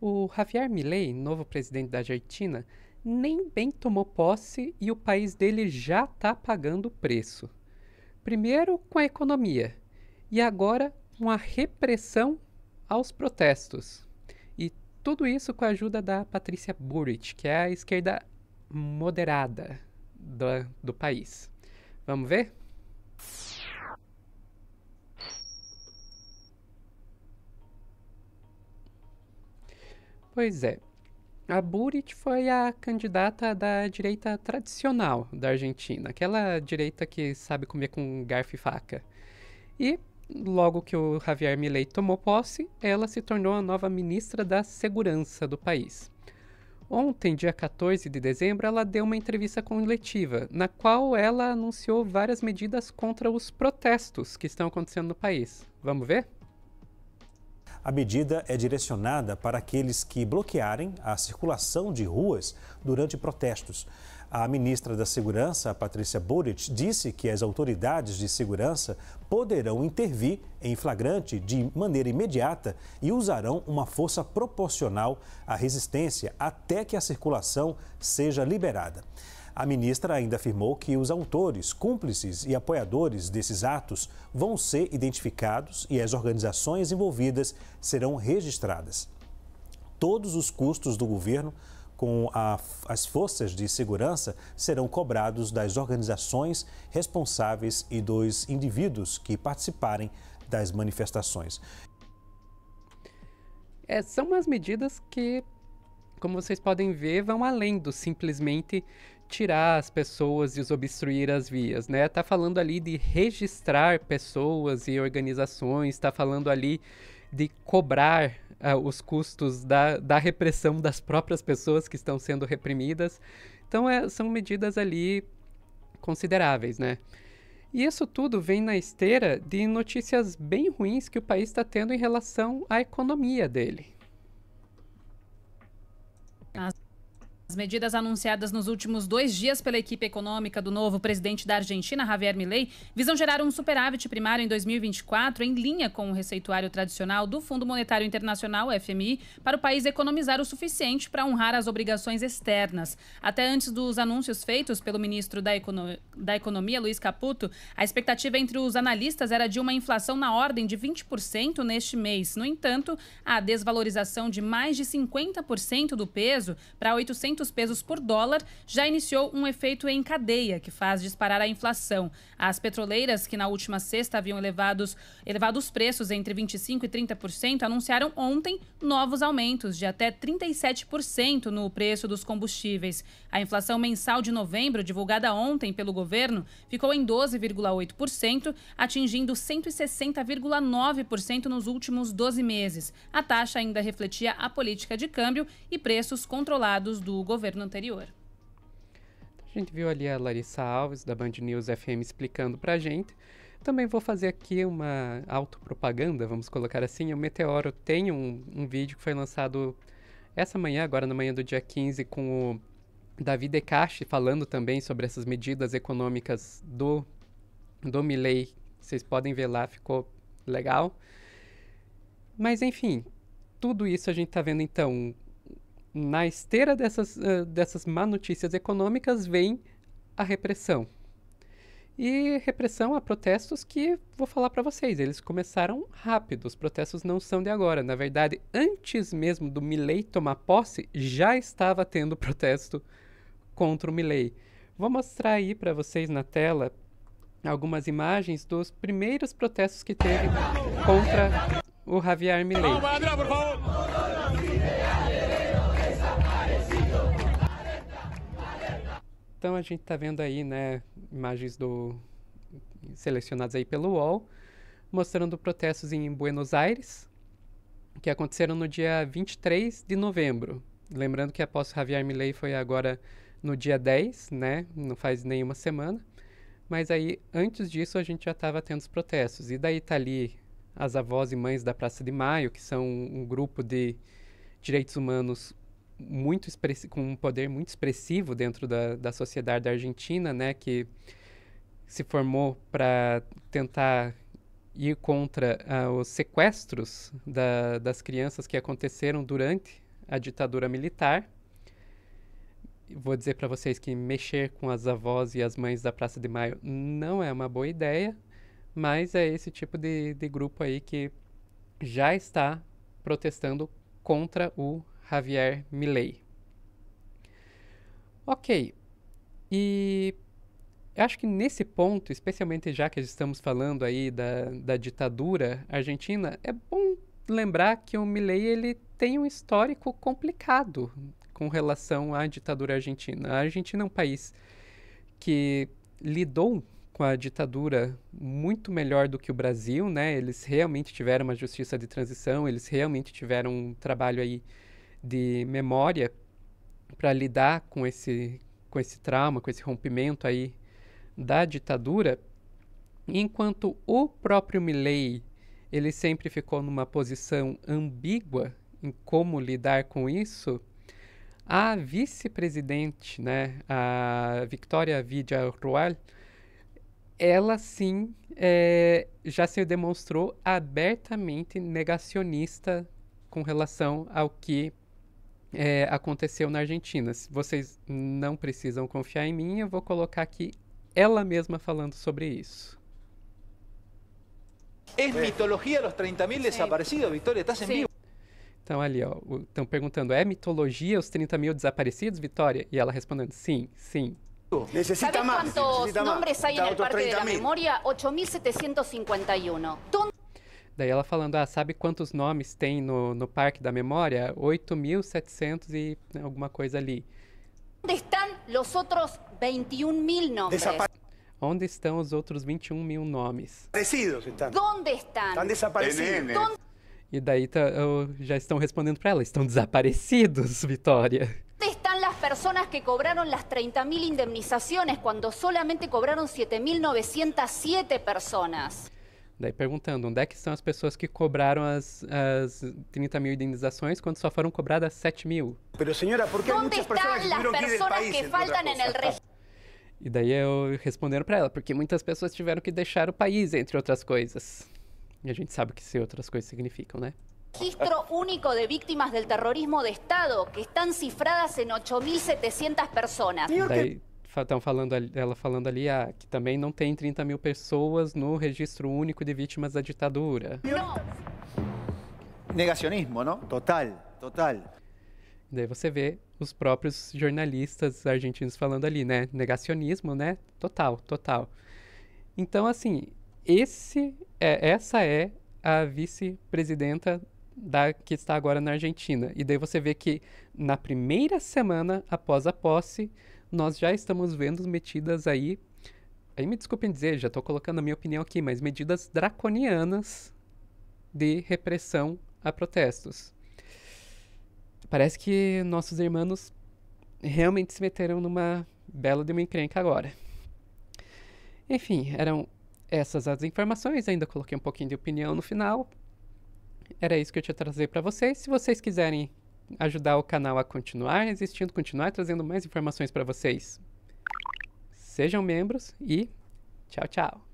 O Javier Milei, novo presidente da Argentina, nem bem tomou posse e o país dele já está pagando o preço. Primeiro com a economia e agora com a repressão aos protestos. E tudo isso com a ajuda da Patrícia Bullrich, que é a esquerda moderada do país. Vamos ver? Pois é, a Bullrich foi a candidata da direita tradicional da Argentina, aquela direita que sabe comer com garfo e faca. E, logo que o Javier Milei tomou posse, ela se tornou a nova ministra da Segurança do país. Ontem, dia 14 de dezembro, ela deu uma entrevista coletiva, na qual ela anunciou várias medidas contra os protestos que estão acontecendo no país. Vamos ver? A medida é direcionada para aqueles que bloquearem a circulação de ruas durante protestos. A ministra da Segurança, Patrícia Bullrich, disse que as autoridades de segurança poderão intervir em flagrante de maneira imediata e usarão uma força proporcional à resistência até que a circulação seja liberada. A ministra ainda afirmou que os autores, cúmplices e apoiadores desses atos vão ser identificados e as organizações envolvidas serão registradas. Todos os custos do governo com as forças de segurança serão cobrados das organizações responsáveis e dos indivíduos que participarem das manifestações. São umas medidas que, como vocês podem ver, vão além do simplesmente tirar as pessoas e os obstruir as vias, né? Tá falando ali de registrar pessoas e organizações, tá falando ali de cobrar os custos da repressão das próprias pessoas que estão sendo reprimidas. Então, são medidas ali consideráveis, né? E isso tudo vem na esteira de notícias bem ruins que o país está tendo em relação à economia dele. As medidas anunciadas nos últimos 2 dias pela equipe econômica do novo presidente da Argentina, Javier Milei, visam gerar um superávit primário em 2024 em linha com o receituário tradicional do Fundo Monetário Internacional, FMI, para o país economizar o suficiente para honrar as obrigações externas. Até antes dos anúncios feitos pelo ministro da Economia, Luiz Caputo, a expectativa entre os analistas era de uma inflação na ordem de 20% neste mês. No entanto, a desvalorização de mais de 50% do peso para 800 pesos por dólar já iniciou um efeito em cadeia que faz disparar a inflação. As petroleiras, que na última sexta haviam elevado os preços entre 25% e 30%, anunciaram ontem novos aumentos de até 37% no preço dos combustíveis. A inflação mensal de novembro, divulgada ontem pelo governo, ficou em 12,8%, atingindo 160,9% nos últimos 12 meses. A taxa ainda refletia a política de câmbio e preços controlados do governo anterior. A gente viu ali a Larissa Alves, da Band News FM, explicando pra gente. Também vou fazer aqui uma autopropaganda, vamos colocar assim. O Meteoro tem um vídeo que foi lançado essa manhã, agora na manhã do dia 15, com o Davi Decache, falando também sobre essas medidas econômicas do Milei. Vocês podem ver lá, ficou legal. Mas, enfim, tudo isso a gente tá vendo, então. Na esteira dessas má notícias econômicas vem a repressão. E repressão a protestos que, vou falar para vocês, eles começaram rápido, os protestos não são de agora. Na verdade, antes mesmo do Milei tomar posse, já estava tendo protesto contra o Milei. Vou mostrar aí para vocês na tela algumas imagens dos primeiros protestos que teve contra o Javier Milei. Então a gente está vendo aí, né, imagens selecionadas aí pelo UOL, mostrando protestos em Buenos Aires, que aconteceram no dia 23 de novembro. Lembrando que a posse Javier Milei foi agora no dia 10, né, não faz nenhuma semana. Mas aí, antes disso, a gente já estava tendo os protestos. E daí tá ali as avós e mães da Praça de Maio, que são um grupo de direitos humanos com um poder muito expressivo dentro da sociedade da Argentina, né, que se formou para tentar ir contra os sequestros das crianças que aconteceram durante a ditadura militar. Vou dizer para vocês que mexer com as avós e as mães da Praça de Maio não é uma boa ideia, mas é esse tipo de grupo aí que já está protestando contra o Javier Milei. Ok, e acho que nesse ponto, especialmente já que estamos falando aí da ditadura argentina, é bom lembrar que o Milei ele tem um histórico complicado com relação à ditadura argentina. A Argentina é um país que lidou com a ditadura muito melhor do que o Brasil, né? Eles realmente tiveram uma justiça de transição, eles realmente tiveram um trabalho aí de memória para lidar com esse trauma, com esse rompimento aí da ditadura, enquanto o próprio Milei, ele sempre ficou numa posição ambígua em como lidar com isso. A vice-presidente, né, a Victoria Villarroel, ela sim já se demonstrou abertamente negacionista com relação ao que aconteceu na Argentina. Se vocês não precisam confiar em mim, eu vou colocar aqui ela mesma falando sobre isso. Es mitología los 30.000 desaparecidos, Victoria, estás en vivo. Então ali, ó, estão perguntando, é mitologia os 30.000 desaparecidos, Vitória? E ela respondendo, sim, sim. ¿Sabes cuántos nombres hay en el Parque de la Memoria? 8.751. Daí ela falando, sabe quantos nomes tem no Parque da Memória? 8.700 e alguma coisa ali. ¿Dónde están los otros 21.000 nombres? Onde estão os outros 21.000 nomes? Desaparecidos están. ¿Dónde están? Están desaparecidos. E daí já estão respondendo para ela, estão desaparecidos, Vitória. ¿Dónde están las personas que cobraron las 30.000 indemnizaciones cuando solamente cobraron 7.907 personas? Daí perguntando, onde é que estão as pessoas que cobraram as 30.000 indenizações quando só foram cobradas 7.000? Pero señora, ¿por qué hay ¿Dónde muchas personas que están las tuvieron que ir del personas país? que entre otras faltan en el cosas? registro? E daí eu respondendo para ela, porque muitas pessoas tiveram que deixar o país, entre outras coisas. E a gente sabe o que outras coisas significam, né? Registro único de víctimas del terrorismo de Estado, que están cifradas en 8.700 personas. Daí estão falando ela falando ali que também não tem 30.000 pessoas no registro único de vítimas da ditadura. No. Negacionismo, ¿no? Total, total. Daí você vê os próprios jornalistas argentinos falando ali, né? Negacionismo, né? Total, total. Então, assim, essa é a vice-presidenta que está agora na Argentina. E daí você vê que na primeira semana após a posse, nós já estamos vendo medidas aí me desculpem dizer, já estou colocando a minha opinião aqui, mas medidas draconianas de repressão a protestos. Parece que nossos irmãos realmente se meteram numa bela de uma encrenca agora. Enfim, eram essas as informações, ainda coloquei um pouquinho de opinião no final. Era isso que eu tinha trazer para vocês. Se vocês quiserem ajudar o canal a continuar existindo, continuar trazendo mais informações para vocês, sejam membros e tchau, tchau.